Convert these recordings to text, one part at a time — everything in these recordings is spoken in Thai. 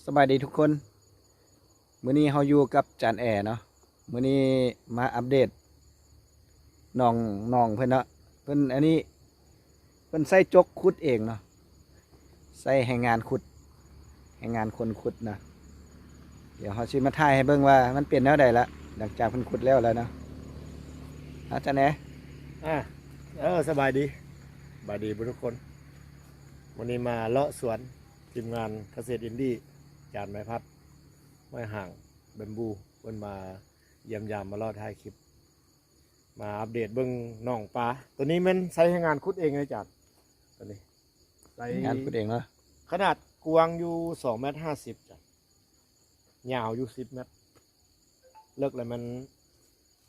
สบายดีทุกคนมื้อนี้เราอยู่กับจานแอเนาะมื้อนี้มาอัปเดตน้องเพิ่นเนาะเพิ่นอันนี้เพิ่นใส่จกขุดเองเนาะใส่ให้งานขุดให้งานคนขุดนะเดี๋ยวเราสิมาถ่ายให้เบิ่งว่ามันเป็นแนวใดละหลังจากเพิ่นขุดแล้วเนาะจานแอสบายดีทุกคนวันนี้มาเลาะสวนทีมงานเกษตรอินดี้จานไม้พัดไม้ห่างเบมบูเพิ่นมาเยี่ยมยามมาเลาะถ่ายคลิปมาอัปเดตเบิ่งน่องปลาตัวนี้มันใช้ให้งานขุดเองเลยจานตัวนี้ใช้ งานขุดเองเนาะขนาดกว้างอยู่2.50 เมตรจ้ะยาวอยู่10 เมตรเลิกเลยมัน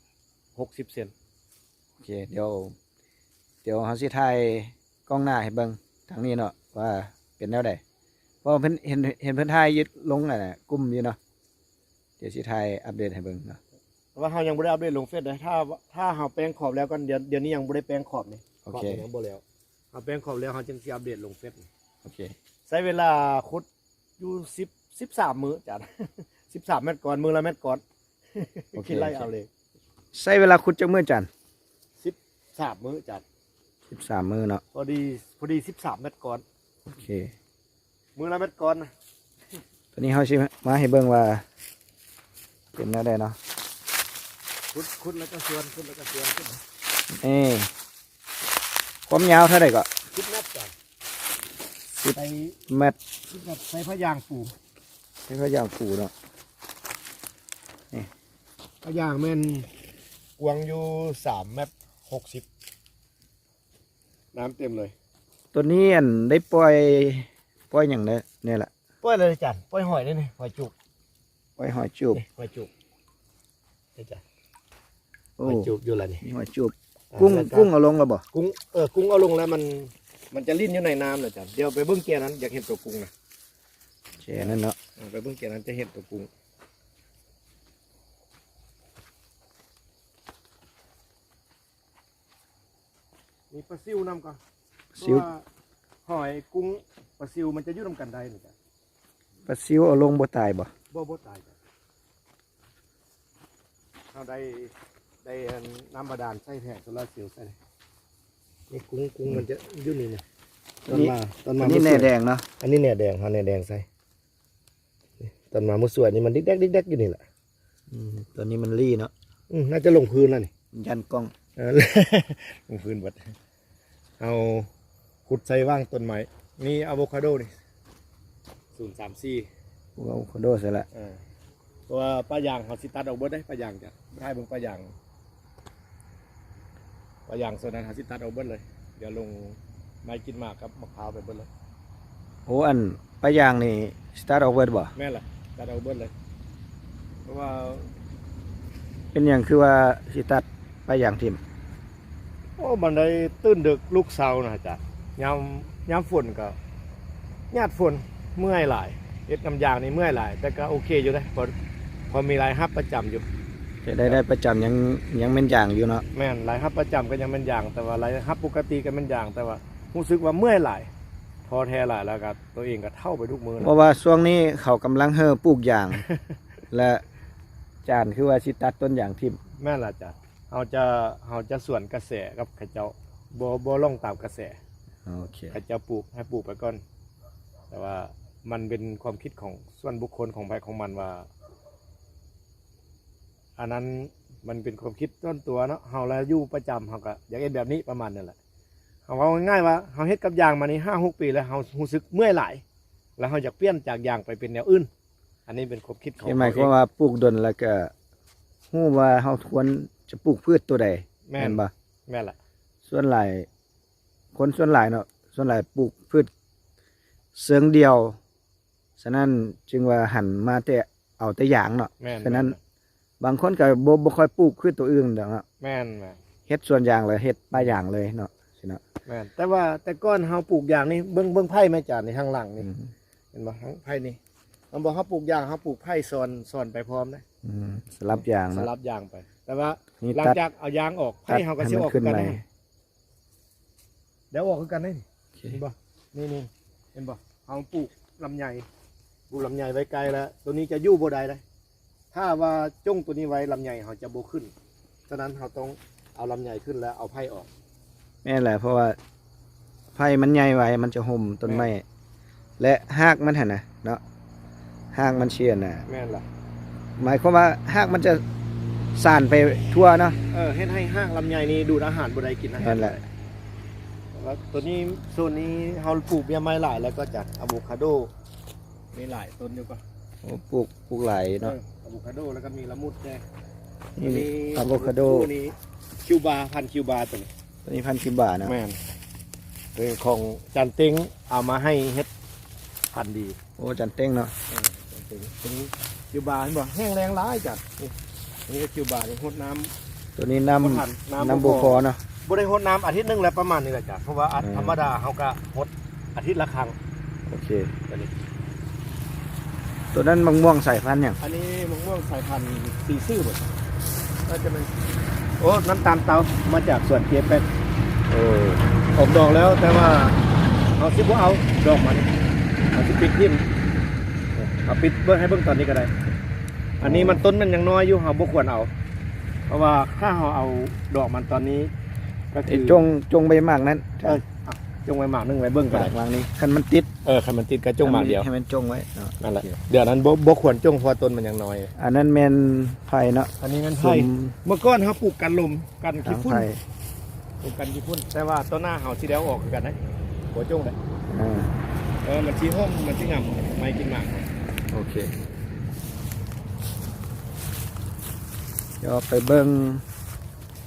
60 เซน โอเคเดี๋ยวเราสิถ่ายกล้องหน้าให้เบิ่งทางนี้เนาะว่าเป็นแนวใดเพราะเพิ่นเห็นเพิ่นถ่ายยึดลงน่ะกลุ่มอยู่เนาะเดี๋ยวสิถ่ายอัปเดตให้เบิ่งเนาะว่าเรายังบ่ได้อัปเดตลงเฟซเลยถ้าเราแปลงขอบแล้วกันเดี๋ยวนี้ยังบ่ได้แปลงขอบนี่ โอเค ขอบยังบ่แล้วเอาแปลงขอบแล้วเราจึงสิอัปเดตลงเฟซ โอเคใช้เวลาขุดอยู่13 มื้อจ้ะ 13 เมตรก่อนมื้อละเมตรก่อนคิดไล่เอาเลย ใช้เวลาขุดจักมื้อจัน13 มื้อจ้ะ13มื้อเนาะพอดี13 เมตรก่อนโอเค มื้อละเมตรก่อนนะ ตอนนี้เราสิมาให้เบิ่งว่าเป็นแนวใดเนาะขุดแล้วก็สวนขุดนี่ความยาวเท่าใดก็10 เมตรจ้ะ10 ใส่ เมตร 10 เมตรใส่พะยางปู นี่ก็อย่างปูเนาะ พะยางแม่นกว้างอยู่3.60 เมตรน้ำเต็มเลยตัวนี้อันได้ปล่อยอย่างเนี่ยแหละ ปล่อยเลยจ้ะปล่อยหอยได้นี่หอยจุก ปล่อยหอยจูบ หอยจุกนี่จ้ะ โอ้ หอยจุกอยู่ละนี่ มีหอยจูบกุ้งเอาลงแล้วบ่ กุ้งเอาลงแล้วมันจะลิ้นอยู่ในน้ำเลยจ้ะเดี๋ยวไปเบิ้งเกียร์นั้นอยากเห็นตัวกุ้งนะ แช่นั่นเนาะ ไปเบิ้งเกียร์นั้นจะเห็นตัวกุ้งมีปลาซิวนำก่อน ซิว หอยกุ้งปลาซิวมันจะอยู่นำกันได้นี่จ้ะ ปลาซิวเอาลงบ่ตายบ่ บ่ตายจ้ะเอาได้น้ำบาดาลใส่แผ่โซลาร์เซลล์ใส่นี่กุ้งมันจะอยู่นี่นะตอนมา อันนี้แหน่แดงเนาะ อันนี้แหน่แดงแหน่แดงใส่ตอนมามือสวยนี่มันดิ๊กแดกอยู่นี่แหละ ตัวนี้มันรี่เนาะ น่าจะลงพื้นแล้วนี่ ยันกล้อง ลงพื้นบัดเอาขุดใส่ว่างต้นไม้นี่อะโวคาโดนี่034พวกเอาโคโดใส่ละ ตัวปลายางเขาสิตัดออกเบิดได้ปลายางจ้ะให้เบิ่งปลายางส่วนนั้นเขาสิตัดออกเบิดเลยเดี๋ยวลงไม้กินหมากกับมะพร้าวไปเบิดเลย โอ้อันปลายางนี่สตาร์ทออกเบิดบ่ แม่นล่ะตัดออกเบิดเลยเพราะว่า เป็นหยังคือว่าสิตัดปลายางทิ่ม มันได้ตื้นดึกลูกเสานะจ๊ะยามฝนก็ญาติฝนเมื่อยหลายเฮ็ดน้ำยางนี่เมื่อยหลายแต่ก็โอเคอยู่ได้พอมีรายรับประจำอยู่ จะได้ประจำยังเป็นอย่างอยู่เนาะ แม่นรายรับประจำก็ยังเป็นอย่างแต่ว่ารายรับปกติก็เป็นอย่างแต่ว่ารู้สึกว่าเมื่อยหลายพอแท้หลายแล้วก็ตัวเองก็เท่าไปทุกมื้อ เพราะว่าช่วงนี้เขากำลังปลูกยาง และจานคือว่าสิตัดต้นยางทิ่ม แม่นล่ะจ้ะเขาจะสวนกระแสกับเขาเจ้าบ่ลงตามกระแส โอเค เขาเจ้าปลูกให้ปลูกไปก่อนแต่ว่ามันเป็นความคิดของส่วนบุคคลของใครของมันว่าอันนั้นมันเป็นความคิดต้นตัวเนาะเฮาแล้วอยู่ประจำเฮาก็อยากเฮ็ดแบบนี้ประมาณนั่นแหละเอาง่ายๆว่าเฮาเฮ็ดกับยางมานี่5-6 ปีแล้วเฮารู้สึกเมื่อยหลายแล้วเฮาอยากเปลี่ยนจากยางไปเป็นแนวอื่นอันนี้เป็นความคิดของ หมายความว่าปลูกดนแล้วก็ฮู้ว่าเฮาควรจะปลูกพืชตัวใด แม่น บ่ แม่นล่ะ ส่วนหลายคนส่วนหลายเนาะส่วนหลายปลูกพืชเสริงเดียวฉะนั้นจึงว่าหันมาแต่เอาแต่ยางเนาะ แม่น ฉะนั้นบางคนก็บ่ค่อยปลูกพืชตัวอื่นดอกเนาะ แม่น เฮ็ดส่วนยางเลยเฮ็ดปลายางเลยเนาะสิเนาะ แม่นแต่ว่าแต่ก่อนเฮาปลูกยางนี่เบิ่งไผ่แม่จานนี่ข้างหลังนี่เห็นบ่ทั้งไผ่นี่มันบอกเฮาปลูกยางเฮาปลูกไผ่ซ้อนไปพร้อมนะ สลับยาง ส เนาะ ลับยางไป แต่ว่า นี่ หลัง ตัด จากเอายางออกไผ่เฮาก็สิออก ขึ้น กัน ใหม่ ได้เดี๋ยวออกคือกันได้นี่เห็นบ่นี่เห็นบ่เฮาปลูกลำไย ปลูกลำไยไว้ไกลแล้วตัวนี้จะอยู่บ่ได้เลยถ้าว่าจ้งตัวนี้ไว้ลำไยเขาจะบ่ขึ้นฉะนั้นเราต้องเอาลำไยขึ้นแล้วเอาไผ่ออก แม่นแหละเพราะว่าไผ่มันใหญ่ไว้มันจะห่มต้นไม้และหากมันหั่นน่ะเนาะหากมันเชียนน่ะ แม่นล่ะ หมายความว่าหากมันจะส่านไปทั่วเนาะ เฮ็ดให้ห้างลำไยนี่ดูดอาหารบ่ได้กินอาหาร นั่นแหละ แล้วตัวนี้โซนนี้เราปลูกเบี้ยไม้หลายแล้วก็จัดอะโวคาโดมีหลายต้นอยู่ก็ โอ้ปลูกหลายเนาะ อะโวคาโดแล้วก็มีละมุดแน่ นี่อะโวคาโด ตัวนี้คิวบาพันธุ์คิวบาตัวนี้ ตัวนี้1,000 บาทเนาะ แม่นเป็นของจันเต็งเอามาให้เฮ็ดพันธุ์ดี โอ้จันเต้งเนาะ จันเต็งตัวนี้คิวบาเห็นบ่แห้งแรงร้ายจัดนี่อันนี้ก็คิวบานี่หดน้ำ ตัวนี้ บ่ น้ำ ทัน น้ำบุคอเนาะ บ่ได้หดน้ำอาทิตย์หนึงแล้วประมาณนี้แหละจ้ะเพราะว่า อืม ธรรมดาเขาก็หดอาทิตย์ละครั้ง โอเค ตัวนี้ ตัวนั้นมะม่วงสายพันธุ์หยัง อันนี้มะม่วงสายพันธุ์สีซื่อหมดน่าจะเป็นโอ้น้ำตาลเตามาจากสวนเกียเป็ด โอ้ ออกดอกแล้วแต่ว่าเอาซิบ่เอาดอกมันเอาสิปิดทิ่มเอาปิดเบิ่งให้เบิ่งตอนนี้ก็ได้ อันนี้มันต้นมันยังน้อยอยู่เราบ่ควรเอา เพราะว่าถ้าเราเอาดอกมันตอนนี้ก็คื ไอ้ อ จงใบหมากนั้น อ่ะจงไว้หมากหนึงไว้เบิ่งก็ ห ได้ มากวางนี้คันมันติด คันมันติดก็จงหมากเดียว ให้มันจงไว้เนาะ นั่นแหละเดี๋ยวนั้นบ่ควรจงเพราะต้นมันยังน้อย อันนั้นแม่นไผ่เนาะ อันนี้มัน สุ่ ไผ่ ม เมื่อก่อนเขาปลูกกันลมกัน ทา ขี้ ง ฝุ่น ไผ่ ปลูกกันขี้ฝุ่นแต่ว่าต้นหน้าเขาที่แล้วออกคือกันนะหัวจงเลย อ่า มันชี้ห้อมมันชี้งามไม่กินหมาก โอเคเดี๋ยวไปเบิ่ง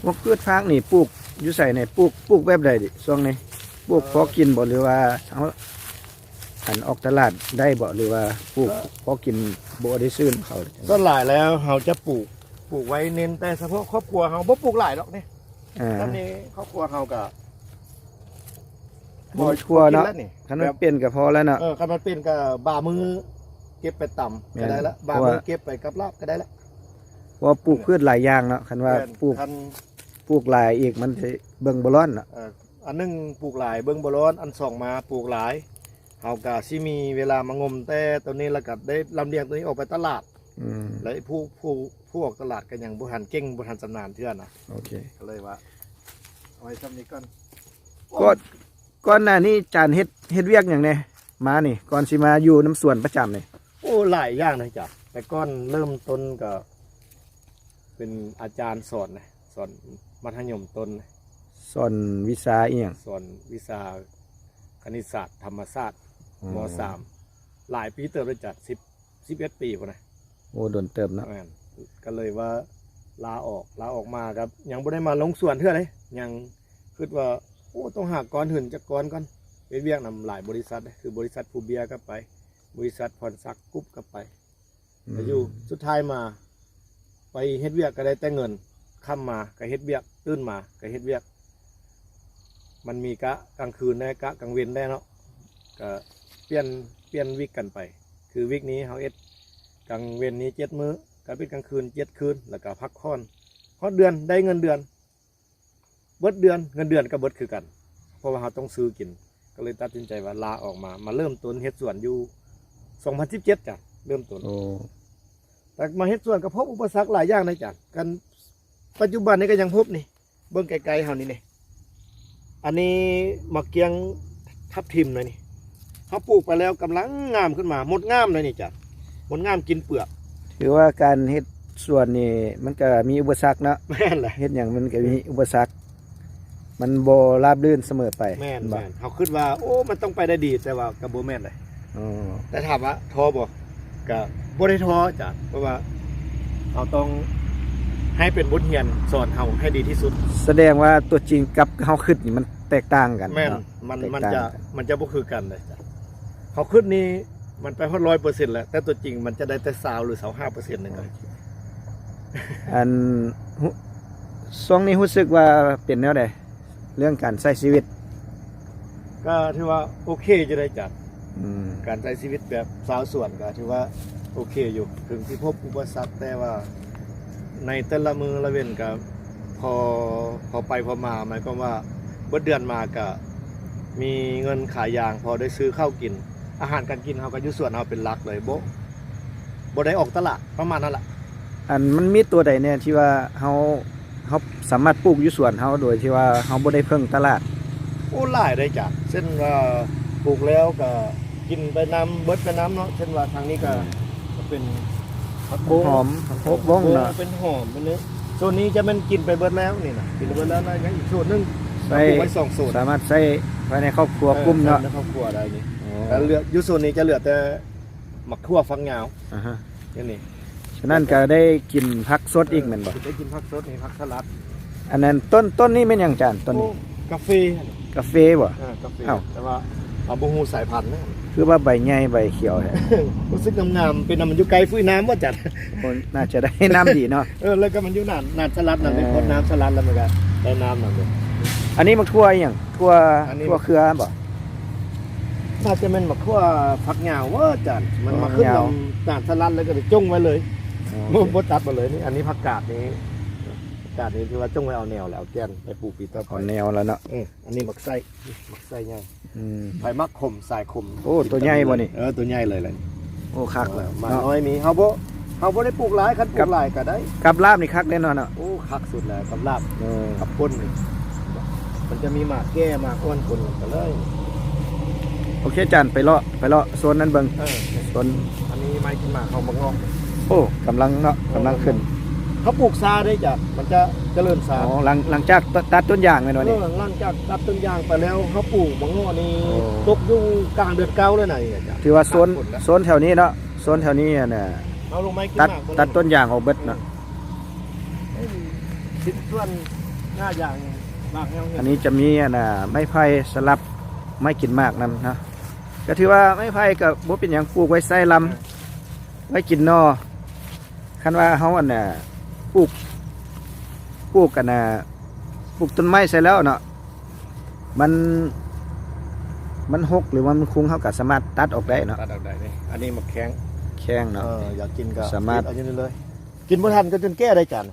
ว่าพืชพักนี่ปลูกอยู่ใส่ในปลูกแบบใดดิช่วงนี้ปลูกพอกินบ่หรือว่าเอาหันออกตลาดได้บ่หรือว่าปลูกพอกินบ่ได้ซื้อเขา ต้นหลายแล้วเขาจะปลูกไว้เน้นแต่เฉพาะครอบครัวเขาบ่ปลูกหลายหรอกนี่ อ่า ตอนนี้ครอบครัวเขาก็ บ่ทั่วเนาะ กิแล้วนี่ คันมันเปลี่ยนก็พอแล้วเนาะ คันมันเป็นก็บ่ามือเก็บไปต่ำก็ได้ละ แม่น บ่ามือเก็บไปกับลาบก็ได้ละ เพราะว่าปลูกพืชหลายอย่างเนาะคันว่าปลูก คัน ปลูกหลายอีกมันสิเบิ่งบ่ร้อนเนาะ อันหนึงปลูกหลายเบิ่งบ่ร้อนอันสองมาปลูกหลายเขาก็สิมีเวลามางมแต่ตัวนี้แล้วก็ได้ลำเลียงตัวนี้ออกไปตลาด อืม แล้วไอ้ผู้ออกตลาดก็ยังบ่ทันเก่งบ่ทันชำนาญเทื่อนะ โอเค ก็เลยว่าเอาไว้ซ้ำนี้ก่อน ก็ก่อนหน้านี้จานเฮ็ดเวียกหยังแน่มานี่ก่อนสิมาอยู่น้ำสวนประจำนี่ โอ้หลายอย่างนะจ๊ะแต่ก่อนเริ่มต้นก็เป็นอาจารย์สอนนะสอนมัธยมต้นนะ สอนวิชาอีหยัง สอนวิชาคณิตศาสตร์ธรรมศาสตร์ม .3 หลายปีเติบเลยจ้ะ11 ปีพุ่นนะ โอ้โดนเติมเนาะ แม่นก็เลยว่าลาออกมาครับยังบ่ได้มาลงสวนเท่าเลยยังคิดว่าโอ้ต้องหากรหื่นจากกรก่อนเป็นเวียกนำหลายบริษัทเลยคือบริษัทภูเบียร์ก็ไป บริษัทพรศักดิ์กรุ๊ปก็ไปแต่อยู่สุดท้ายมา ไปเฮ็ดเวียกก็ได้แต่เงินค่ำมาก็เฮ็ดเวียกตื่นมาก็เฮ็ดเวียก มันมีกะกลางคืนได้กะกลางเว้นได้เนาะก็เปลี่ยนวิกกันไป คือวิกนี้เฮาเอ็ดกลางเว้นนี้7 มื้อก็เป็นกลางคืน7 คืนแล้วก็พักผ่อนพอเดือนได้เงินเดือนเบิดเดือนเงินเดือนก็เบิดคือกัน เพราะว่าเราต้องซื้อกิน ก็เลยตัดสินใจว่าลาออกมาเริ่มต้นเฮ็ดสวนอยู่2017จ้ะเริ่มต้น โอ้ แต่มาเฮ็ดสวนก็พบอุปสรรคหลายอย่างนะจ้ะกันปัจจุบันนี้ก็ยังพบนี่เบิ่งไกลๆเฮานี่อันนี้มะเกียงทับทิมเลยนี่เขาปลูกไปแล้วกำลังงามขึ้นมาหมดงามเลยนี่จ้ะหมดงามกินเปลือก ถือว่าการเฮ็ดสวนนี่มันก็มีอุปสรรคเนาะ แม่นแหละ เฮ็ดหยังมันก็มีอุปสรรคมันบ่ราบรื่นเสมอไป แม่น บ่ เขาคิดว่าโอ้มันต้องไปได้ดีแต่ว่าก็บ่แม่นเลย อ๋อ แต่ถามว่าท้อบ่ก็บ่ได้ท้อจ้ะเพราะว่าเราต้องให้เป็นบทเรียนสอนเฮาให้ดีที่สุด แสดงว่าตัวจริงกับเฮาคิดนี่มันแตกต่างกัน แม่น เนาะ มัน แตก มัน ต่าง จะ กัน มันจะบ่คือกันเลยจ้ะเขาขึ้นนี่มันไปฮอด100%แล้วแต่ตัวจริงมันจะได้แต่20หรือ25%นึงเลย อันช่วงนี้รู้สึกว่าเป็นแนวใดเรื่องการใช้ชีวิต ก็ถือว่าโอเคจะได้จัด อืม การใช้ชีวิตแบบสาวสวนก็ถือว่าโอเคอยู่ถึงที่พบอุปสรรคแต่ว่าในแต่ละมือละเว้นก็พอไปพอมาหมายความว่าเบิดเดือนมาก็มีเงินขายยางพอได้ซื้อข้าวกิน อาหารการกินเฮาก็อยู่สวนเฮาเป็นหลักเลยบ่ได้ออกตลาดประมาณนั้นล่ะ อันมันมีตัวใดเนี่ยที่ว่าเฮาสามารถปลูกอยู่สวนเฮาโดยที่ว่าเฮาบ่ได้เพิ่งตลาด โอ้หลายได้จ้ะเช่นว่าปลูกแล้วก็กินไปน้ำเบิดไปน้ำเนาะเช่นว่าทางนี้ก็เป็นผักโบง หอมโฮกบ้งเนาะ เป็นหอมเป็นนี้ส่วนนี้จะมันกินไปเบิดแล้วนี่นะกินไปเบิดแล้วแล้วยังอีกส่วนหนึง ใส่ ปลูกไว้สองส่วน สามารถใช้ภายในครอบครัวกลุ่มเนาะ ในครอบครัวได้นี่ อ๋อ แล้วเหลืออยู่ส่วนนี้จะเหลือแต่หมักทั่วฟักยาว อ่าฮะ อย่างนี้ ฉะนั้นก็ได้กินผักสดอีกแม่นบ่ ได้กินผักสดนี่ผักสลัด อันนั้นต้นนี้แม่นหยังจานต้นนี้ โอ้กาแฟ กาแฟบ่ กาแฟ อ้าว แต่ว่าเอาบ่ฮู้สายพันธุ์นะ คือว่าใบใหญ่ใบเขียวแท้ รู้สึกงามๆเป็นน้ำมันอยู่ไกลฟุ้ยน้ำว่าจัด คนน่าจะได้น้ำดีเนาะ แล้วก็มันอยู่นานสลัดนั่นเป็นคนน้ำสลัดแล้วมันก็ได้น้ำนั่นเลย อันนี้มันทั่วอหย่างทั่ว อันนี้ ทั่วเครือบ่ น่าจะเป็นมะขั่วผักเหงาว่าจัดมันมา ผัก ขึ้น เหงา ลำจานสลัดแล้วก็ไปจ้งไว้เลย โอเค บ่ตัดมาเลยนี่อันนี้ผักกาดนี้ผักกาดนี้คือว่าจ้งไว้เอาแนวแล้วเอาแกนไปปลูกปีต่อ ข ไป อแนวแล้วเนาะ อันนี้มักไส้มักไส้ใหญ่ อืม ไผ่มักขมสายขม โอ้ตัวใหญ่บ่นี่ ตัวใหญ่เลยเลย โอ้คักแล้ว มา เนาะ น้อยมีเฮาบ่ได้ปลูกหลายคันปลูกหลายก็ได้ กับลาบนี่คักแน่นอนเนาะ โอ้คักสุดแล้วกับลาบ เออ กับป่นนี่มันจะมีหมากแก้หมากอ้วนคนกันเลย โอเคจานไปเลาะโซนนั้นเบิ่งโซน อันนี้ไม้กินหมากเขาบางงอก โอ้กำลังเนาะกำลังขึ้น เขาปลูกซาได้จ้ะมันจะเจริญซา อ๋อหลังจากตัดต้นยางแม่นบ่นี่ หลังจากตัดต้นยางไปแล้วเขาปลูกบางงอนี่ โอ้ ตกอยู่กลางเดือนเก้าเลยนะจ้ะ ถือว่าโซน ตัดผลแล้ว โซนแถวนี้เนาะโซนแถวนี้น่ะ เอาลงไม้กิน ตัด หมาก ตัดต้นยางออกเบิดเนาะ ชิ้นส่วนหน้ายางหมากยัง อันนี้จะมีน่ะไม้ไผ่สลับไม้กินมากนํเนาะก็ถือว่าไม้ไผ่ก็บ่เป็นหยังปลูกไว้ใส่ลำไว้กินนอคันว่าเฮาอันน่ะปลูกกันน่ะปลูกต้นไม้ใส่แล้วเนาะมันหกหรือว่ามันคุ้งเฮาก็สามารถตัดออกได้เนาะ ตัดออกได้นี่อันนี้หมักแข้ง แข้งเนาะ อยากกินก็ สามารถ เอาอย่างนี้เลย กินบ่ทันก็จนแก้ได้จาน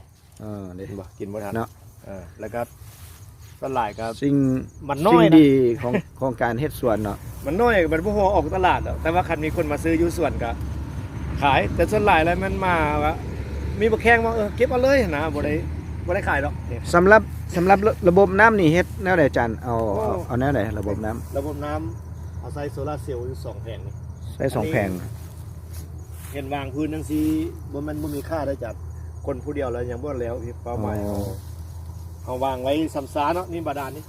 เด้ บ่กินบ่ทัน เนาะ แล้วก็สลายก็ สิ่ง มันน้อย สิ่ง นะ ดีของการเฮ็ดสวนเนาะ มันน้อยมันบ่พอออกตลาดหรอกแต่ว่าคันมีคนมาซื้ออยู่สวนก็ขายแต่ส่วนหลายแล้วมันมาว่ามีบ่แข้งว่าเก็บเอาเลยนะบ่ได้ขายหรอกนี่ สำหรับระบบน้ำนี่เฮ็ดแนวใดจันเอาแนวใดระบบน้ำ ระบบน้ำเอาใส่โซลาร์เซลล์อยู่2แผงนี่ ใช้สองแผง เห็นวางพื้นจังซี่บ่มันบ่มีค่าได้จัดคนผู้เดียวแล้วยังบ่แล้วพี่เป้าหมายเอาวางไว้ซ้ำซาเนาะนี่บาดาลนี่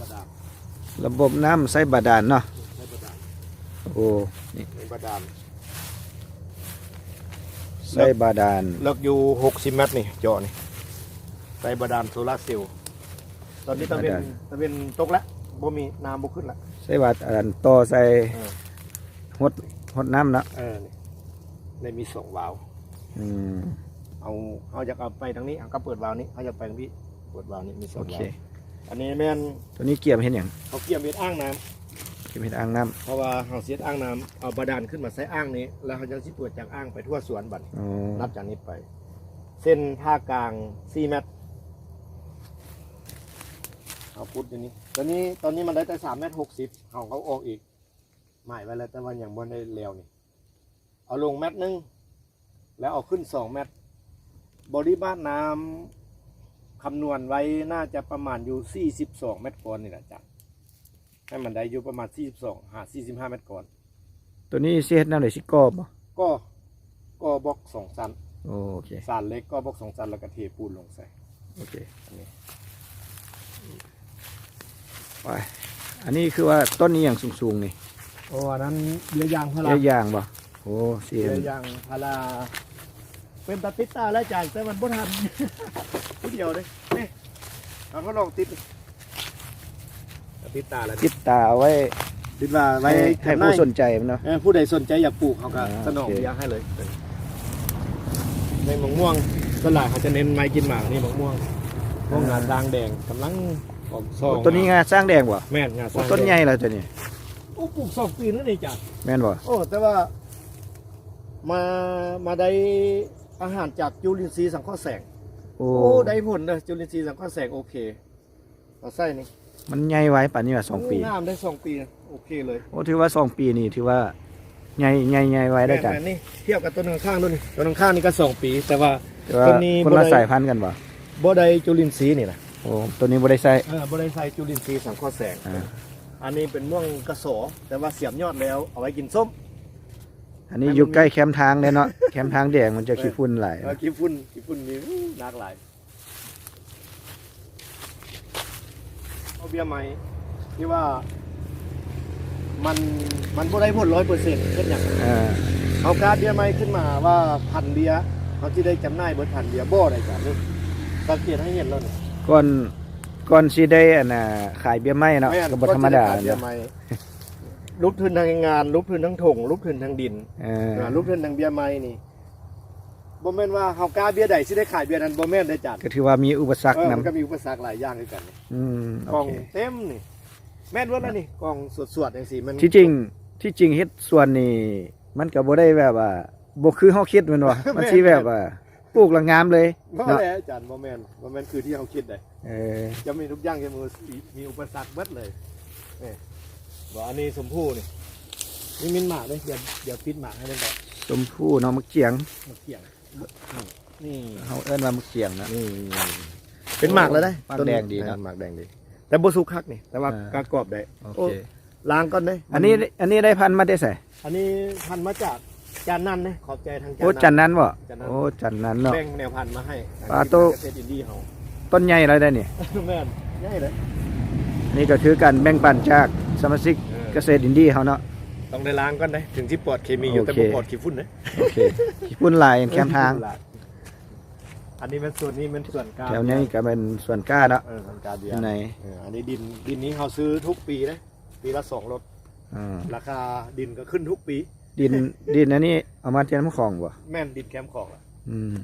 บาดาล ระบบน้ำใช้บาดาลเนาะ ใช้บาดาล โอ้นี่ นี่บาดาล ใช้บาดาล เลิกอยู่60เมตรนี่เจาะนี่ใส่บาดาลโซลาร์เซลล์ตอนนี้ตะเวนตกแล้วบ่มีน้ำบ่ขึ้นละ ใช้บาดาลต่อใส่ เออ หดน้ำเนาะ นี่ได้มี2วาล์ว อืม เอาอยากเอาไปทางนี้เอาก็เปิดวาล์วนี้เอาอยากไปทางนี้เปิดวาล์วนี้มี2 โอ วาล์ เค วอันนี้แม่น ตัวนี้เกี่ยมเห็นหยัง เขาเกี่ยมเม็ดอ่างน้ำ เกี่ยมเห็นอ่างน้ เพราะว่าเฮาเสียดอ่างน้ำเอาบาดาลขึ้นมาใส่อ่างนี้แล้วเขาจะสิเปิดจากอ่างไปทั่วสวนบัด ำอ๋อ นับจากนี้ไป เส้นผ่ากลาง4เมตรเอาพุทธอยู่นี่ตอนนี้มันได้แต่3เมตร60เขาออกอีกหมายไว้แล้วแต่ว่ายังบ่ได้แล้วนี่เอาลงเมตรนึงแล้วเอาขึ้น2เมตรบริมาตรน้ำคำนวณไว้น่าจะประมาณอยู่42เมตรก่อนนี่แหละจ้ะให้มันได้อยู่ประมาณ42หา45เมตรก่อน ตัวนี้สิเฮ็ดแนวใดสิกรอบบ่ ก็บล็อก2ชั้น โอเค สารเล็กก็บล็อก2ชั้นแล้วก็เทปูนลงใส่ โอเค อันนี้ ไปอันนี้คือว่าต้นนี้อย่างสูงๆนี่ โอ้อันนั้นเรือยางพารา เยอะอย่างบ่โอ้เสีย เรือยางพาราเป็นตาติดตาแล้วจ่ายแต่มันบ่ทัน ผู้เดียวเลยนี่เราก็ลองติดติดตาแล้ว ติดตาเอาไว้ ติดว่าไว้ ให้ผู้สนใจมันเนาะ ผู้ใดสนใจอยากปลูกเขาก็ อ่า สนอง โอเค อยากให้เลยในมะม่วงส่วนหลายเขาจะเน้นไม้กินหมากนี่มะม่วงพวกงาดางแดงกำลังออกซอง ตัวนี้งาสร้างแดงบ่ แม่นงาสร้าง ต้นใหญ่แล้วตัวนี้ โอ้ปลูก2 ปีแล้วนี่จ้ะ แม่นบ่ โอ้แต่ว่ามาได้อาหารจากจุลินทรีย์สังเคราะห์แสง โอ้ โอ้ได้ผลเลยจุลินทรีย์สังเคราะห์แสงโอเคเอาใส่นี่ มันใหญ่ไว้ป่านนี้ว่า2 ปี งามได้2 ปีนะโอเคเลย โอ้ถือว่า2 ปีนี่ถือว่าใหญ่ไว้ได้จัด แม่นๆนี่เทียบกับต้นข้างๆนู่นนี่ต้นข้างๆนี่ก็2 ปีแต่ว่า แต่ว่า ต้นนี้ คนละสายพันธุ์กันบ่ บ่ได้จุลินทรีย์นี่นะ โอ้ตัวนี้บ่ได้ใส่ บ่ได้ใส่จุลินทรีย์สังเคราะห์แสง อ่า อันนี้เป็นม่วงกระสอแต่ว่าเสียบยอดแล้วเอาไว้กินส้ม อันนี้อยู่ใกล้แคมป์ทางเลยเนาะ แคมป์ทางแดงมันจะขี้ฝุ่นหลาย ขี้ฝุ่นมีหลากหลายเอาเบียร์ใหม่ที่ว่ามันบ่ได้ผล100%เช่นอย่าง เอาการเบียร์ใหม่ขึ้นมาว่าพันเบียร์เขาที่ได้จำหน่ายเบิดพันเบียร์บ่ได้จ้ะนี่สังเกตให้เห็นแล้วนี่ ก่อนสิได้อันน่ะขายเบียร์ไม้เนาะ แม่น ก็บ่ธรรมดา ก็จะไขยเบีย เนาะ ร์ใหม่ลุกทุนทางงานลุกทุนทั้งถงลุกทุนทางดิน ลุกทุนทางเบียร์ใหม่นี่บ่แม่นว่าเฮากาเบียร์ใดสิได้ขายเบียร์นั้นบ่แม่นได้จ้ะ ก็ถือว่ามีอุปสรรค มัน นำ ก็มีอุปสรรคหลายอย่างด้วยกันนี่ โอก ล่อง เค เต็มนี่แม่นว่าแล้วนี่กล่องสวดๆจังซี่มัน ที่จริงเฮ็ดสวนนี่มันก็บ่ได้แบบว่าบ่คือเฮาคิดแม่นบ่มันสิแบบว่าปลูกและงามเลย บ่ เนาะ แหละอาจารย์บ่แม่นคือที่เฮาคิดได้ เออ จะมีทุกอย่างแค่มีอุปสรรคเบิดเลยนี่บ่อันนี้สมพู่นี่มินหมากเลยเดี๋ยวปิดหมากให้มันแบบ ชมพู่เนาะมะเขียง มาเกี่ยงนี่ เฮาเอิ้นว่ามะเขียงนะ นี่เป็นหมากแล้วได้ หมากแดงดีเนอะ หมากแดงดีแต่บ่สุกคักนี่แต่ว่า อ่า การกรอบได้ โอ โอ้ เค ล้างก่อนเด้ อันนี้ได้พันธุ์มาได้ไส อันนี้พันธุ์มาจากจานนันเด้ขอบใจทาง โอ้จันนั้นบ่ จานนั้น โอ้จันนั้นเนาะ แบ่งแนวพันธุ์มาให้ ปลาโต เกษตรอินดี้เฮา ต้นใหญ่แล้วได้นี่ แม่นใหญ่เลย นี่ก็คือการแบ่งปันจากสมาชิก เออ เกษตรอินดี้เฮาเนาะ ต้องได้ล้างก่อนเด้ถึงที่ปลอดเคมีอยู่ โอ แต่ เค บ่ปลอดขี้ฝุ่นเด้ โอเคขี้ฝุ่นหลายแคมป์ทาง อันนี้เป็นส่วนนี้เป็นส่วนกลาง แถวนี้ก็เป็นส่วนกล้าเนาะ ส่วนกลางเบีย ที่ ร์ ไหน อันนี้ดินนี้เขาซื้อทุกปีนะปีละ2 รถ อ่า ราคาดินก็ขึ้นทุกปี ดินอันนี้เอามาเทียนน้ำของบ่ แม่นดินแคมป์ของอะ อืม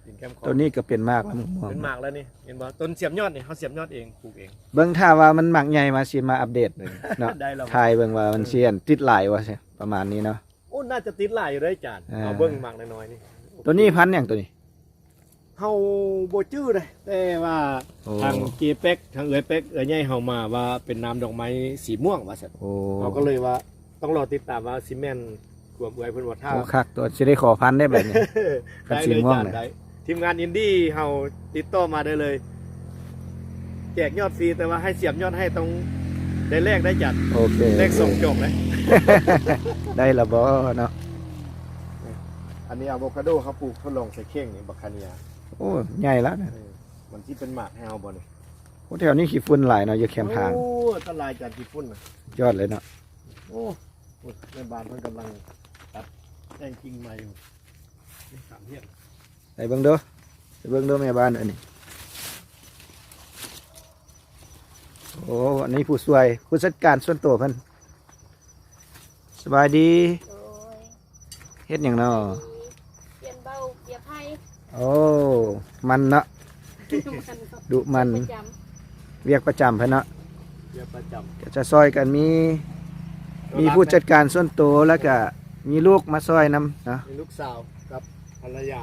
ดินแคมป์ของ ตัวนี้ก็เป็นมากแล้วม่วง เป็นหมากแล้วนี่เห็นบ่ต้นเสียบยอดนี่เขาเสียบยอดเองปลูกเอง เบิ่งถ้าว่ามันหมักใหญ่มาสิมาอัปเดตเลยเนาะ ได้แล้ว ทายเบิ่งว่ามันเสียนติดหลายว่าใช่ประมาณนี้เนาะ โอ้น่าจะติดหลายอยู่ได้จาน อ่า เอาเบิ้งหมากน้อยๆนี่ ตัวนี้พันธุ์หยังตัวนี้ เฮาบ่จื้อเลยแต่ว่า โอ้ ทางเจเป็กทางเอ๋ยเป็กเอ๋ยใหญ่เฮามาว่าเป็นน้ำดอกไม้สีม่วงว่าซั่น โอ้ เขาก็เลยว่าต้องรอติดตามว่าซีเมนต์ควบเอ๋ยเพิ่นว่าถ้า โอ้คักตัวสิได้ขอพันธุ์ได้แบบนี้ คัน ได้ สี เลย ม่วง จาน เลย ได้ทีมงานอินดี้เฮาติดต่อมาได้เลย แจกยอดฟรีแต่ว่าให้เสียบยอดให้ตรงได้แรกได้จัด โอเค เลขส่งจบเลย ได้ละบ่เนาะ อันนี้อะโวคาโดเขาปลูกทดลองใส่เข่งนี่บัคคาเนีย โอ้ใหญ่แล้วนะ มันที่เป็นหมากแฮวบ่นี่ โอ้แถวนี้ขี้ฝุ่นหลายเนาะอยู่แคมป์ทาง โอ้อันตรายจากญี่ปุ่นน่ะ ยอดเลยเนาะ โอ้ในบ้านเพิ่นกำลังตัดแต่งกิ่งใหม่อยู่นี่สามเทียน ไปเบิ่งเด้อไปเบิ่งเด้อแม่บ้านอันนี้โอ้อันนี้ผู้ช่วยผู้จัดการส่วนตัวเพิ่นสบายดี โอ้ย เฮ็ดหยังเนาะ เปลี่ยนเบาเปลี่ยนไพ่ โอ้มันเนาะดุมัน ประจ เรียกประจำเพิ่นเนาะ เรียกประจ ก็จะซอยกันมี ำ มีผู้จัดการส่วนตัวแล้วก็มีลูกมาซอยนำเนาะ มีลูกสาวกับภรรยา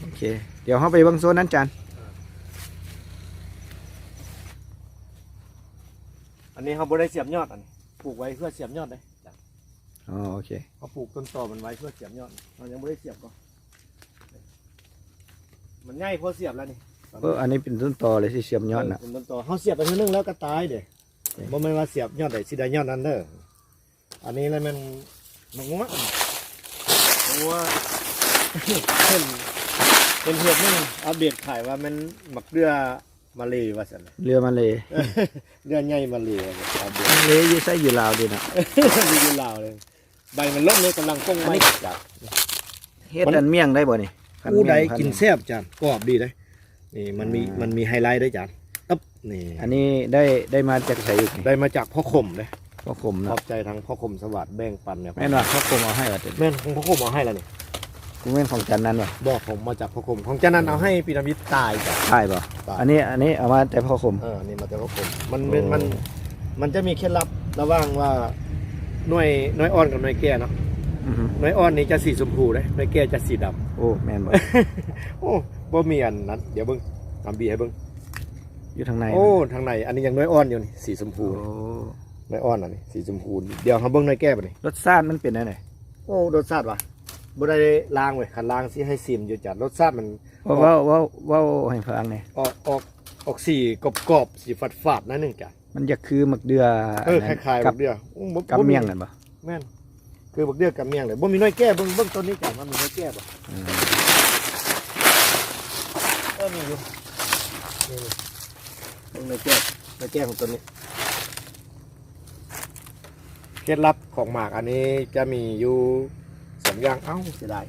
โอเค เดี๋ยวเฮาไปเบิ่งโซนนั้นจัน อันนี้เขาบ่ได้เสียบยอดอันนี้ปลูกไว้เพื่อเสียบยอดเลยจ้ะ อ๋อโอเค เขาปลูกต้นตอมันไว้เพื่อเสียบยอดเรายังไม่ได้เสียบก็มันง่ายพอเสียบแล้วนี่ อันนี้เป็นต้นตอเลยที่เสียมยอดน่ะ เป็นต้นตอเขาเสียบไปทีนึงแล้วก็ตายเด้ โอเค บ่แม่นว่าเสียบยอดใดสิได้ยอดนั้นเด้ออันนี้แล้วมันงัวงัว เป็นเหตุนึงอัปเดตขายว่ามันหมักเรือมาเลยว่าซั่นน่ะ เรือมาเลย เรือใหญ่มาเลยอัปเดต เลยอยู่ไสอยู่ลาวดีเนาะ มีอยู่ลาวเลยใบมันล้มเลยกำลังก้งไม้จ้ะ เฮ็ดอันเมี่ยงได้บ่นี่คัน ผู้ใด เมี่ยงพัน กินแซ่บจานกรอบดีเลยนี่มันมีไฮไลท์ด้วยจานตับนี่ อันนี้ได้มาจากไสอีกนี่ ได้มาจากพ่อคมเลย พ่อคม ขอ เนาะ บใจทางพ่อคมสวัสดิ์แบ่งปันเนี่ย แม่นว่าพ่อคมเอาให้ว่าติ แม่นของพ่อคมเอาให้แล้วนี่ กูแม่นของจันนั้นว่ะ บอกผมมาจากพ่อคมของจานันเอาให้พีระมิดตายจ้ะ ใช่บ่ ตาย อันนี้เอามาแต่พ่อคม นี่มาจากพ่อคมมัน โอ้ เป็นมันจะมีเคล็ดลับระหว่างว่าหน่วยอ่อนกับหน่วยแก่เนาะ อือฮึ หน่วยอ่อนนี่จะสีชมพูเลยหน่วยแก่จะสีดำ โอ้แม่นบ่ โอ้บ่มีอันนั้นเดี๋ยวเบิ่งทำบีให้เบิ่ง อยู่ทางใน โอ้ทางในอันนี้ยังน้อยอ่อนอยู่นี่สีชมพู โอ้ น้อยอ่อนอันนี้สีชมพูเดี๋ยวเฮาเบิ่งน้อยแก้บ่นี่ รสชาติมันเป็นจังได๋ โอ้รสชาติว่ะบ่ได้ล้างเว้ยคันล้างสิให้ซิมอยู่จัดรสชาติมัน เว้าให้ฟังหน่อย ออกสีกรอบๆสีฝาดๆนั่นนึงจ้ะ มันจะคือหมักเดือ คล้ายๆ กั บักเดือบ่ กับเมี่ยงกันบ่ แม่นคือบักเดือกับเมี่ยงเลยบ่มีน้อยแก้เบิ่งต้นนี้จ้ะมันมีน้อยแก้บ่ อืม มีอยู่นี่เบิ่งน้อยแก้ของต้นนี้เคล็ดลับของหมากอันนี้จะมีอยู่สองอย่างเอ้าเสียดาย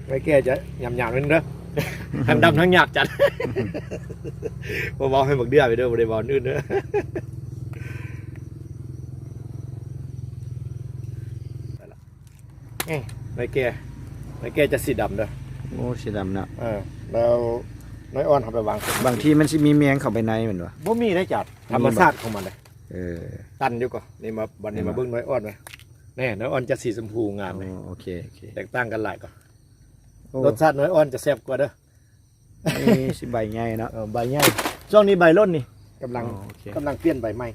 น้อยแก้จะหยำๆนิดนึงเด้อ ทั้งดำทั้งหยาบจัด บ่บอกให้บักเดือไปเด้อบ่ได้บอกอื่นเด้อ น้อยแก่จะสีดำเด้อ โอ้สีดำเนาะ แล้วน้อยอ่อนเอาไปวาง บางทีมันสิมีแมงเข้าไปในมันบ่ บ่มีได้จัดธรรมชาติของมันเลย เออ ตันอยู่ก่อนนี่มาบัดนี้มาเบิ่งน้อยอ่อนไหมแน่น้อยอ่อนจะสีชมพูงามเลย โอเคโอเค แตกต่างกันหลายก่อน โอ้ รสชาติน้อยอ่อนจะแซ่บกว่าเด้อ นี่สิใบใหญ่เนาะ ใบใหญ่ช่วงนี้ใบร่นนี่กำลัง โอเค กำลังเปลี่ยนใบใหม่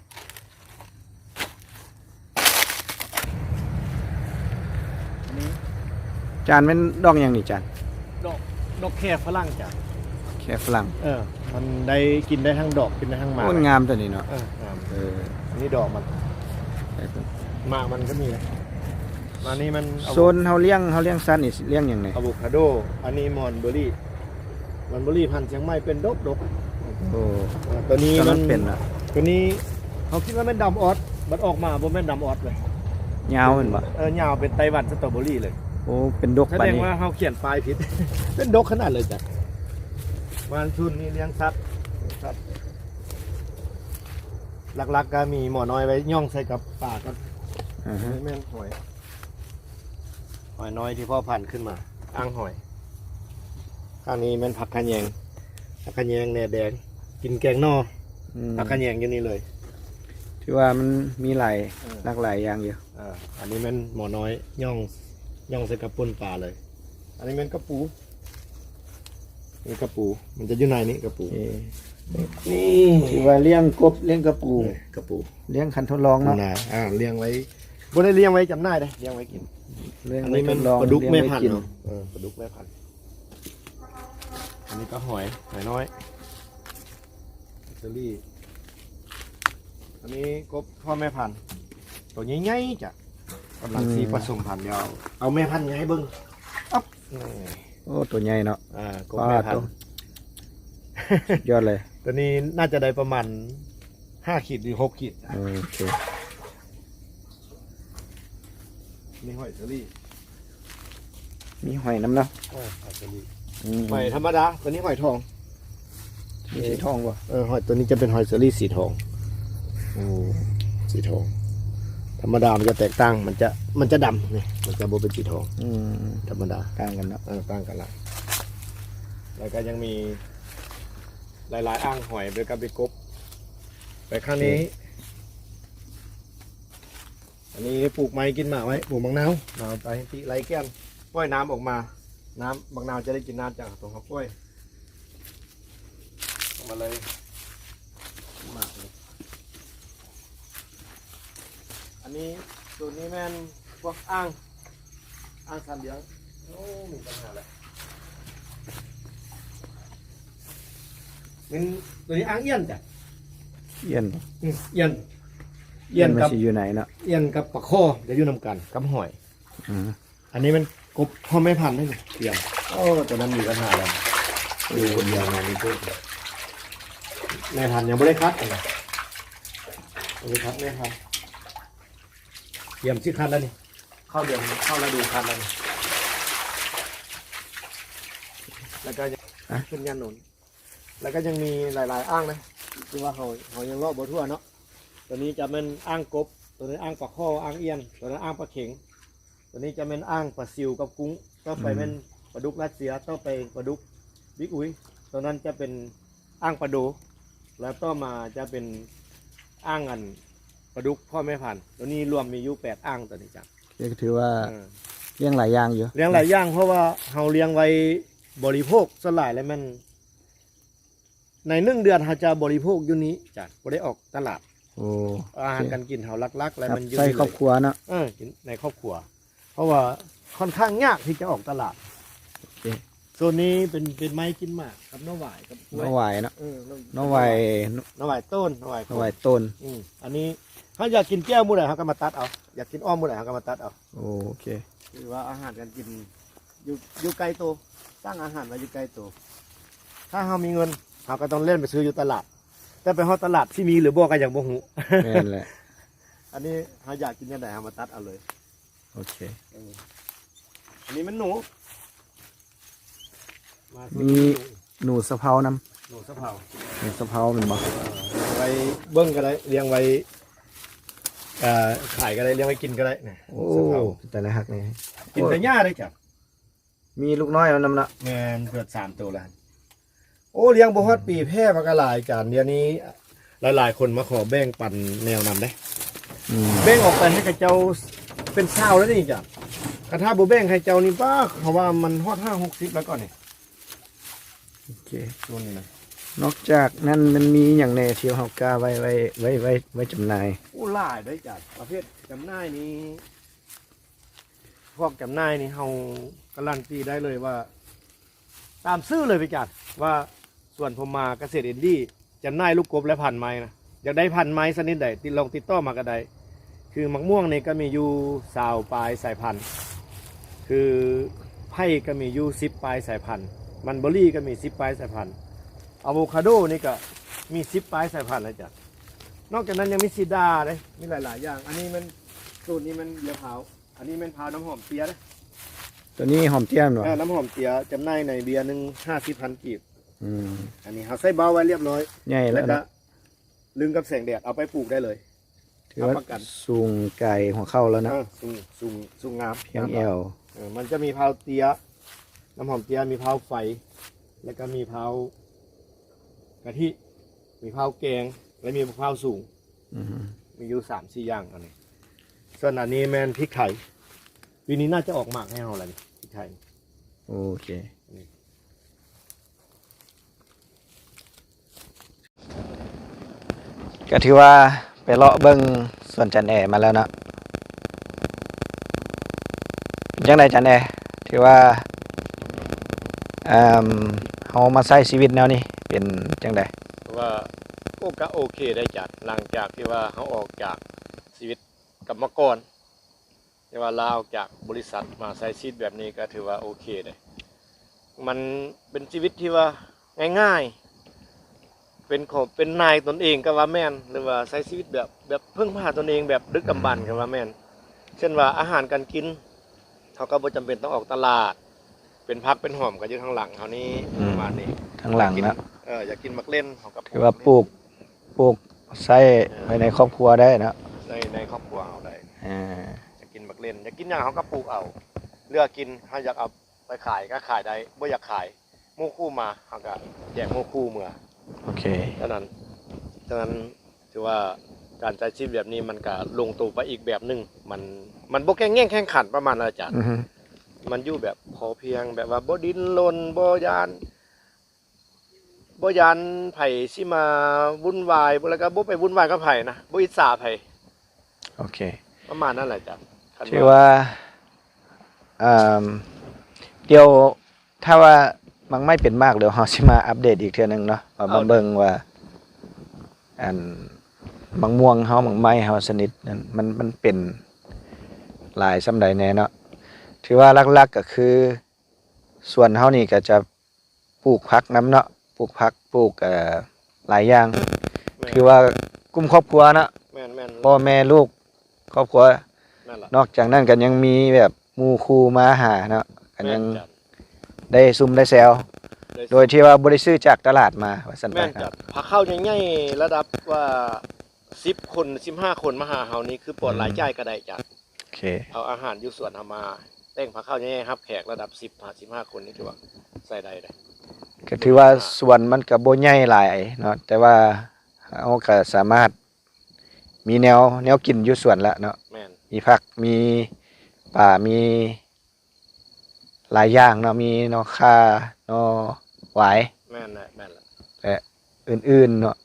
จานเป็นดอกหยังนี่จาน ดอกแค่ฝรั่งจ้ะ แค่ฝรั่ง มันได้กินได้ทั้งดอกกินได้ทั้งหมาก โอ้งามตัวนี้เนาะ งาม เออ อันนี้ดอกมันหมากมันก็มีนะมานี่มัน โซนเฮาเลี้ยงสัตว์นี่เลี้ยงหยังไง อะโวคาโด อันนี้มอนเบอรี่พันธุ์เชียงใหม่เป็นดก โอ้ ตัวนี้ กำ มั ลั น งเป็นอ่ะ ตัวนี้เขาคิดว่าแม่นดำออสมันออกมาบ่แม่นดำออสเลย ยาวแมันบ่ ยาวเป็นไต้หวันสตรอเบอรี่เลย โอ้เป็นดก แส ปาน ดง นี้ ว่าเขาเขียนปลายผิด เป็นดกขนาดเลยจ้ะวานชุนนี่เลี้ยงสัตว์หลักๆก็มีหมอน้อยไว้ย่องใส่กับปากกัน อ่าฮะ แม่นหอยน้อยที่พ่อพันธุ์ขึ้นมาอ่างหอยข้างนี้แม่นผักขะแยงแหนแดงกินแกงนอ อืม ผักขะแยงอยู่นี่เลย ที่ว่ามันมีหลาย เออ หลากหลายอย่างอยู่ อันนี้แม่นหมอน้อยย่องใส่กับป่นปลาเลย อันนี้แม่นกระปูนี่กระปู มันจะอยู่ในนี้กระปู เออ นี่ ที่ว่าเลี้ยงกบเลี้ยงกระปู กระปู เลี้ยงคันทดลองเนาะ เลี้ยงไว้บ่ได้เลี้ยงไว้จำหน่ายเลยเลี้ยงไว้กิน เลี้ยง อัน ไว้ นี้ ท มัน ดลอง ปลาดุก เลี้ยง แม่ ไว้ พัน กิ ธุ์ น เนาะปลาดุกแม่พันธุ์อันนี้ก็หอยน้อยเชอรี่อันนี้กบพ่อแม่พันธุ์ตัวใหญ่ๆจ้ะกำลังสีผสมพันธุ์เดียวเอาแม่พันธุ์ให้เบิ่งอ๊อบนี่ โอ้ตัวใหญ่เนาะ กบแม่พัน ตัว ธุ์ ยอดเลย ตัวนี้น่าจะได้ประมาณ5 ขีดหรือ6 ขีด โอเค นี่หอยเชอรี่ มีหอยน้ำเนาะ หอยเชอรี่ อืม หอยธรรมดาตัวนี้หอยทอง มีสีทองบ่ หอยตัวนี้จะเป็นหอยเชอรี่สีทองสีทอง ธรรมดามันจะแตกต่างมันจะดำนี่มันจะโบเป็นสีทอง อืม ธรรมดา ต่างกันเนาะ ต่างกันละแล้วก็ยังมีหลายๆอ่างหอยโดยกับไปกบไปข้างนี้ อันนี้ปลูกไม้กินหมากไว้ปลูกมะนาวเอาไปที่ไรแก้มปล่อยน้ำออกมาน้ำมะนาวจะได้กินน้ำจากตรงเขาปล่อยออกมาเลยหมากเลยอันนี้ส่วนนี้แม่นพวกอ่างสันเลี้ยงโอ้มีปัญหาเลยมันตัวนี้อ่างเอี้ยนจ้ะ เอียน เอี้ยน มัน กับ สิอยู่ไหนเนาะ เอี้ยนกับปลาข้อเดี๋ยวอยู่นำกันกับหอย อืม อันนี้มันกบพ่อแม่พันธุ์ได้ไหมเอี่ยนโอ้ตัวนั้นมีปัญหาแล้วอยู่คนเดียวงานนี้พูดแม่พันธุ์ยังไม่ได้คัดเลยไม่ได้คัดแม่พันธุ์เตรียมชื่อคัดแล้วนี่เข้าเดือนเข้าฤดูคัดแล้วนี่แล้วก็ยังขึ้นยันหนุนแล้วก็ยังมีหลายๆอ่างนะคือว่าเขายังรอบบ่ทั่วเนาะตัวนี้จะเป็นอ่างกบตัวนี้อ่างปลาข้ออ่างเอี้ยนตัวนั้นอ่างปลาเข็งตัวนี้จะเป็นอ่างปลาซิวกับกุ้งต่อไปเป็นปลาดุกรัสเซียต่อไปปลาดุกบิ๊กอุ๋ยตัวนั้นจะเป็นอ่างปลาโดแล้วต่อมาจะเป็นอ่างอันปลาดุกพ่อแม่พันธุ์ตัวนี้รวมมีอยู่8อ่างตัวนี้จ้ะ ก็ถือว่าเลี้ยงหลายอย่างอยู่ เลี้ยงหลายอย่างเพราะว่าเราเลี้ยงไว้ บริโภคส่วนหลายแล้วมันใน1เดือนเราจะบริโภคอยู่นี้จ้ะบ่ได้ออกตลาด โอ้ อาหารการกินเฮาลักๆแล้ว ครับ มันอยู่ ใส่ นี่ ครอบครัวเนาะ กินในครอบครัว เพราะว่าค่อนข้างยากที่จะออกตลาด โอเค โซนนี้เป็นไม้กินหมากกับน้ำหวายกับกล้วย น้องไหวเนาะ น้ น้องไหว ำหวายต้นน้ำหวาย น้องไหวต้น อันนี้เขาอยากกินแก้วมื้อใดเขาก็มาตัดเอาอยากกินอ้อมมื้อใดเขาก็มาตัดเอา โอเค คือว่าอาหารการกินอยู่ไกลตัวสร้างอาหารไว้อยู่ไกลตัวถ้าเรามีเงินเราก็ต้องเล่นไปซื้ออยู่ตลาด แต่ไปฮอดตลาดที่มีหรือบ่ก็ยังบ่ฮู้ แม่นแหละ อันนี้เขาอยากกินยังไงเขามาตัดเอาเลย โอเค อันนี้มันหนูาซื้อ มีหนูสะเพรานำ หนูสะเพรา หนูสะเพราแมันบ่ ไว้เบิ้งก็ได้เลี้ยงไว้ขายก็ได้เลี้ยงไว้กินก็ได้เนี่ย โอ้ สะเพรา แต่ละหักนี่ กินแต่หญ้าได้จ้ะ มีลูกน้อยเอานำเนาะ แมนเกิด3 ตัวแล้วโอ้เลี้ยงบ่ฮอดปีแพร่มากระหลายจานเดี๋ยวนี้หลายๆคนมาขอแบ่งปันแนวนำได้ อืม แบ่งออกไปให้กับเจ้าเป็นเศร้าแล้วนี่จ้ะกระทาบ่แบ่งให้เจ้านี่ป้าเขาว่ามันฮอด50-60แล้วก่อนนี่ โอเค ตัวนี้นะ นอกจากนั้นมันมีอย่างแน่ที่เฮากล้าไว้จำหน่าย โอ้หลายได้จ้ะประเภทจำหน่ายนี้พวกจำหน่ายนี่เฮาการันตีได้เลยว่า ตามซื่อเลยพี่จัดว่าส่วนผมมาเกษตรอินดี้จำหน่ายลูกกบและพันธุ์ไม้นะอยากได้พันธุ์ไม้ชนิดใดลองติดต่อมาก็ได้คือมะม่วงนี่ก็มีอยู่20ปลายสายพันธุ์คือไผ่ก็มีอยู่10ปลายสายพันธุ์มันเบอร์รี่ก็มี10ปลายสายพันธุ์อะโวคาโดนี่ก็มี10ปลายสายพันธุ์เลยจ้ะนอกจากนั้นยังมีซีดาเลยมีหลายๆอย่าง อันนี้มันสูตรนี้มันเบียร์เผาอันนี้มันเผาน้ำหอมเปียเลย ตัวนี้หอมเตี้ยมบ่ น้ำหอมเปียจำหน่ายในเบียร์หนึ่ง50,000 กีบ อืม อันนี้เขาใส่เบาไว้เรียบร้อย ใหญ่แล้ แล้ว วก็ นะ ลึงกับแสงแดดเอาไปปลูกได้เลย ถือว่า รับประกัน สูงไก่หัวเข้าแล้วนะ สูงงาม เพียงแอว มันจะมีเผาเตียน้ำหอมเตียมีเผาไฟ แล้วก็มีเผากะทิมีเผาแกงและมีเผาสูง อืม มีอยู่3-4อย่างอันนี้ส่วนอันนี้แมนพริกไทยปีนี้น่าจะออกหมากให้เราแล้วนี่พริกไทย โอเคก็ถือว่าไปเลาะเบิ่งสวนจันแอมาแล้วเนาะเป็นจังไดจันแอถือว่าเฮามาใช้ชีวิตแนวนี้เป็นจังได ว่าก็โอเคได้จัดหลังจากที่ว่าเขาออกจากชีวิตกรรมกรที่ว่าลาออกจากบริษัทมาใช้ชีวิตแบบนี้ก็ถือว่าโอเคเลยมันเป็นชีวิตที่ว่าง่ายๆเป็นนายตนเองก็ว่าแม่นหรือว่าใช้ชีวิตแบบเพิ่งพาตนเองแบบดึกดำบรรพ์ก็ว่าแม่นเช่นว่าอาหารการกินเขาก็บ่จำเป็นต้องออกตลาด เป็นพักเป็นหอมก็อยู่ข้างหลังเขานี้ประมาณนี้ ทางหลังนะ อยากกินมักเล่นเขาก็ ถือว่าปลูกใช้ไว้ในครอบครัวได้เนาะ ในครอบครัวเอาได้ อ่า อยากกินมักเล่นอยากกินอย่างเขาก็ปลูกเอาเลือกกินถ้าอยากเอาไปขายก็ขายได้บ่อยากขายหมู่คู่มาเขาก็แจกหมู่คู่เมื่อ โอเค ฉะนั้นถือว่าการใช้ชีวิตแบบนี้มันก็ลงตัวไปอีกแบบหนึงมันบ่แข่งแย่งแข่งขันประมาณนั้นอาจารย์ อือฮึ มันอยู่แบบพอเพียงแบบว่าบ่ดิ้นรนบ่ยานไผสิมาวุ่นวายแล้วก็บ่ไปวุ่นวายกับไผนะบ่อิจฉาไผ โอเค ประมาณนั้นแหละจ้ะคัน ถือว่าอ่าเดี๋ยวถ้าว่ามันไม่เป็นมากเดี๋ยวเราสิมาอัปเดตอีกเทื่อนึงเนาะมาเบิ่งว่าอันบางม่วงเฮาบางไม้เฮาสนิทนั่นมันเป็นหลายซำใดแน่เนาะถือว่าหลักๆก็คือส่วนเฮานี่ก็จะปลูกผักนำเนาะปลูกผักปลูกหลายอย่างคือว่ากลุ่มครอบครัวเนาะ แม่น พ่อแม่ลูกครอบครัว นั่นล่ะ นอกจากนั้นก็ยังมีแบบหมู่คู่มาหาเนาะก็ยัง แม่นจัด ได้ซุ่มได้แซวโดยที่ว่าบ่ได้ซื้อจากตลาดมาว่าซั่นไป แม่น ค จั รั ด บ พาเข้าใหญ่ๆระดับว่า10คน15คนมาหาเฮานี่คือปลอดหลายจ่ายก็ได้จ้ะ โอเค เอาอาหารอยู่สวนเอามาแต่งพาเข้าใหญ่ๆครับแขกระดับ10-15คนนี่ถือว่าใส่ได้เลย ก็ถือว่าส่วนมันก็บ่ใหญ่หลายเนาะแต่ว่าเฮาก็สามารถมีแนวกินอยู่ส่วนละเนาะ แม่น มีผักมีป่ามี หลายอย่างเนาะมีเนาะค่าเนาะหวาย แม่นแหละแม่นละ และอื่นๆเนาะ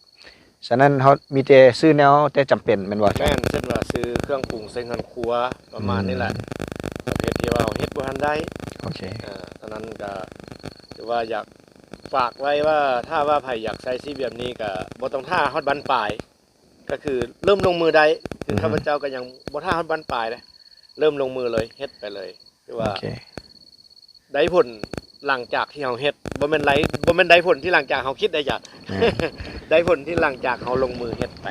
ฉะนั้นเขามีแต่ซื้อแนวแต่จำเป็นแม่นบ่อาจาร แม่ ย์ นเช่นว่าซื้อเครื่องปรุงใส่เงินครัวประมาณนี้แหละประเภทที่ว่าเฮ็ดบ่ทันได้ โอเค ตอนนั้นก็ถือว่าอยากฝากไว้ว่าถ้าว่าไผอยากใช้ชีวิตแบบนี้ก็บ่ต้องท่าฮอดบั้นปลาย ก็คือเริ่มลงมือได้คือข้าพเจ้าก็ยังบ่ท่าฮอดบั้นปลายเลยเริ่มลงมือเลยเฮ็ดไปเลยคือ โอ ว่า เค ได้ผลหลังจากที่เฮาเฮ็ดบ่แม่นได้ผลที่หลังจากเฮาคิดได้จ้ะ ได้ผลที่หลังจากเฮาลงมือเฮ็ดไป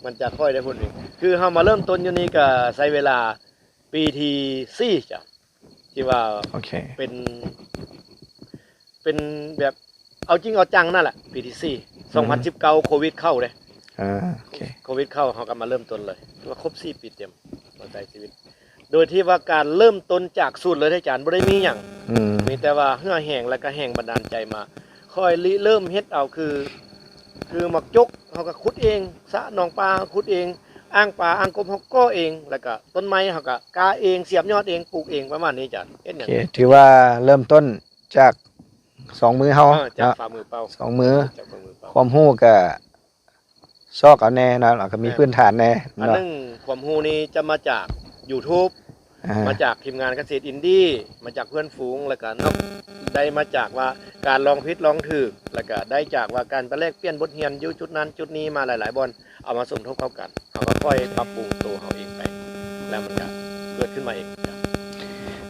มันจะค่อยได้ผลเองคือเฮามาเริ่มต้นอยู่นี่ก็ใช้เวลาปีที่4จ้ะที่ว่า โอเค เป็นแบบเอาจริงเอาจังนั่นแหละปีที่4 2019โควิดเข้าเลย โอเค โควิดเข้าเฮาก็มาเริ่มต้นเลยว่าครบ4ปีเต็มหัวใจชีวิต โดยที่ว่าการเริ่มต้นจากศูนย์เลยท่านอาจารย์บ่ได้มีหยัง อืม มีแต่ว่าเหื่อแห้งแล้วก็แห้งบันดาลใจมา ค่อยริเริ่มเฮ็ดเอาคือหมักจกเฮาก็ขุดเองสระหนองปลาขุดเองอ่างปลาอ่างกบเฮาก็เองแล้วก็ต้นไม้เฮาก็กาเองเสียบยอดเองปลูกเองประมาณนี้จ้ะเฮ็ดห โอ ยัง เคถือว่าเริ่มต้นจาก2มือเฮา จาก เนาะ ฝ่ามือเปล่า 2มือ จากฝ่ามือเปล่า ความรู้ก็ซอกเอาแน่เนาะแล้วก็มีพื้นฐานแน่ อัน เนาะ นึงความรู้นี้จะมาจาก YouTube อ่า มาจากทีมงานเกษตรอินดี้มาจากเพื่อนฝูงแล้วก็นอกได้มาจากว่าการลองผิดลองถูกแล้วก็ได้จากว่าการไปแลกเปลี่ยนบทเรียนอยู่จุดนั้นจุดนี้มาหลายๆบอนเอามาสมทบเข้ากันเขาก็ค่อยปรับปรุงตัวเขาเองไปแล้วมันก็เกิดขึ้นมาเองครับ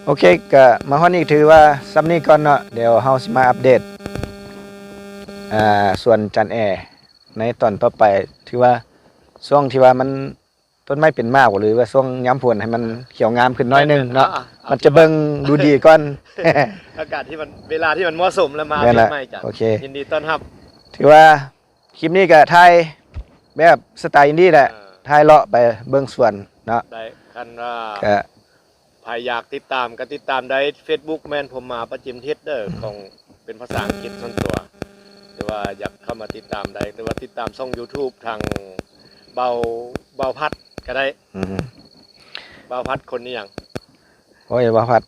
โอเคก็มาฮอดนี้ถือว่าซ้ำนี้ก่อนเนาะเดี๋ยวเฮาสิมาอัปเดตส่วนจันแอในตอนต่อไปถือว่าช่วงที่ว่ามันต้นไม้เป็นมากกว่าหรือว่าช่วงย้ำผลให้มันเขียวงามขึ้นน้อยหนึงเนาะมันจะเบิ่งดูดีก่อน อากาศที่มันเวลาที่มันเหมาะสมแล้วมา นั่นแหละ ไม่จ้ะ โอเค ยินดีต้อนรับ ถือว่าคลิปนี้ก็ถ่ายแบบสไตล์อินดี้แหละ อ่า ถ่ายเลาะไปเบิ่งสวนเนาะ ได้คันว่า ก็ ใครอยากติดตามก็ติดตามได้ Facebook แม่นผมมาประจิมทิศเด้อของเป็นภาษาอังกฤษส่วนตัวหรือว่าอยากเข้ามาติดตามได้หรือว่าติดตามช่อง YouTube ทางเบาพัดก็ได้ อืม เบาพัดคนนี้อย่าง โอ้ยว่าพัด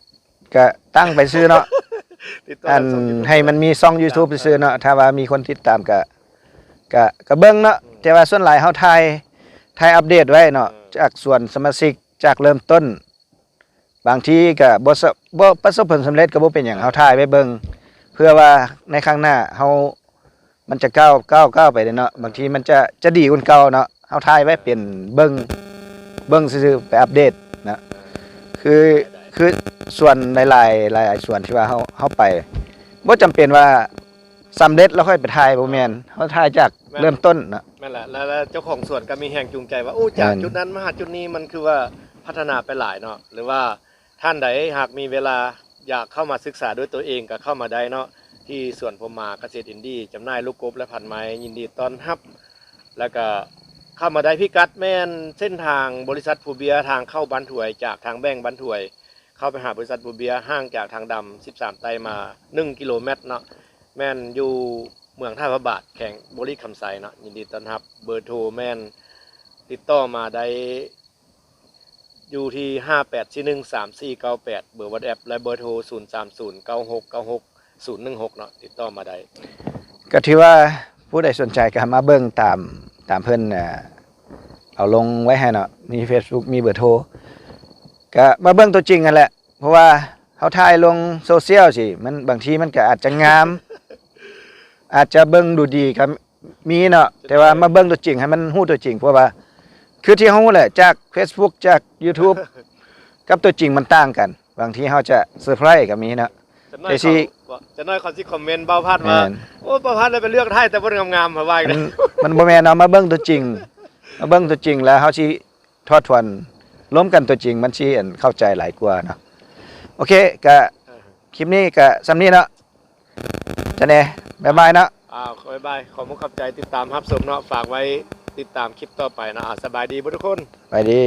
ก็ตั้งไปซื้อเนาะ ติดต่อ อัน ทางช่อง YouTube ให้มันมีช่อง YouTube ซื้อเนาะถ้าว่ามีคนติดตามก็เบิ่งเนาะแต่ว่าส่วนหลายเฮาถ่ายอัปเดตไว้เนาะจากส่วนสมาชิกจากเริ่มต้น บางทีก็บ่ประสบผลสำเร็จก็บ่เป็นหยังเฮาถ่ายไว้เบิ่งเพื่อว่าในข้างหน้าเฮามันจะก้าวไปเนาะบางทีมันจะดีกว่าเก่าเนาะเฮาถ่ายไว้เป็นเบิ่งซื่อๆไปอัปเดตนะคือส่วนหลายส่วนที่ว่าเฮาไปบ่จำเป็นว่าสำเร็จแล้วค่อยไปถ่ายบ่แม่นเฮาถ่ายจากเริ่มต้นเนาะ นั่นแหละแล้วเจ้าของสวนก็มีแห่งจูงใจว่าโอ้จาก นั่น จุดนั้นมาหาจุดนี้มันคือว่าพัฒนาไปหลายเนาะหรือว่าท่านใดหากมีเวลาอยากเข้ามาศึกษาด้วยตัวเองก็เข้ามาได้เนาะที่สวนผมมาเกษตรอินดี้จำหน่ายลูกกบและพันไม้ยินดีต้อนรับ แล้วก็เข้ามาได้พิกัดแม่นเส้นทางบริษัทภูเบียร์ทางเข้าบ้านถวยจากทางแบ่งบ้านถวย เข้าไปหาบริษัทภูเบียร์ห่างจากทางดำ13 ไตมา1 กิโลเมตรเนาะแม่นอยู่เมืองท่าพระบาทแข่งบริคำไซเนาะยินดีต้อนรับเบอร์โทรแม่นติดต่อมาได้อยู่ที่58413498เบอร์ WhatsApp และเบอร์โทร0309696016เนาะติดต่อมาได้ ก็ถือว่าผู้ใดสนใจก็มาเบิ่งตามเพิ่นเอาลงไว้ให้เนาะมี Facebook มีเบอร์โทรก็มาเบิ่งตัวจริงกันแหละ เพราะว่าเฮาถ่ายลงโซเชียลสิมันบางทีมันก็อาจจะงาม อาจจะเบิ่งดูดีก็มีเนาะแต่ว่ามาเบิ่งตัวจริงให้มันฮู้ตัวจริงเพราะว่าคือที่เฮาฮู้แหละจาก Facebook จาก YouTube กับตัวจริงมันต่างกัน บางทีเฮาจะเซอร์ไพรส์ก็มีเนาะ จะน้อย แต่สิ จะน้อยเขาสิคอมเมนต์เบาพัดว่าโอ้เบาพัดเลยไปเลือกไทยแต่บ่งามๆมาว่าอีก มัน นะ มันบ่แม่นเอามาเบิ่งตัวจริงมาเบิ่งตัวจริงแล้วเฮาสิทอดทวนล้มกันตัวจริงมันสิเข้าใจหลายกว่าเนาะโอเคก็คลิปนี้ก็ส่ำนี้เนาะจันแหน่บ๊ายบายเนาะ บ๊ายบายขอบคุณขับใจติดตามรับชมเนาะฝากไว้ติดตามคลิปต่อไปนะสบายดีทุกคน ไปดี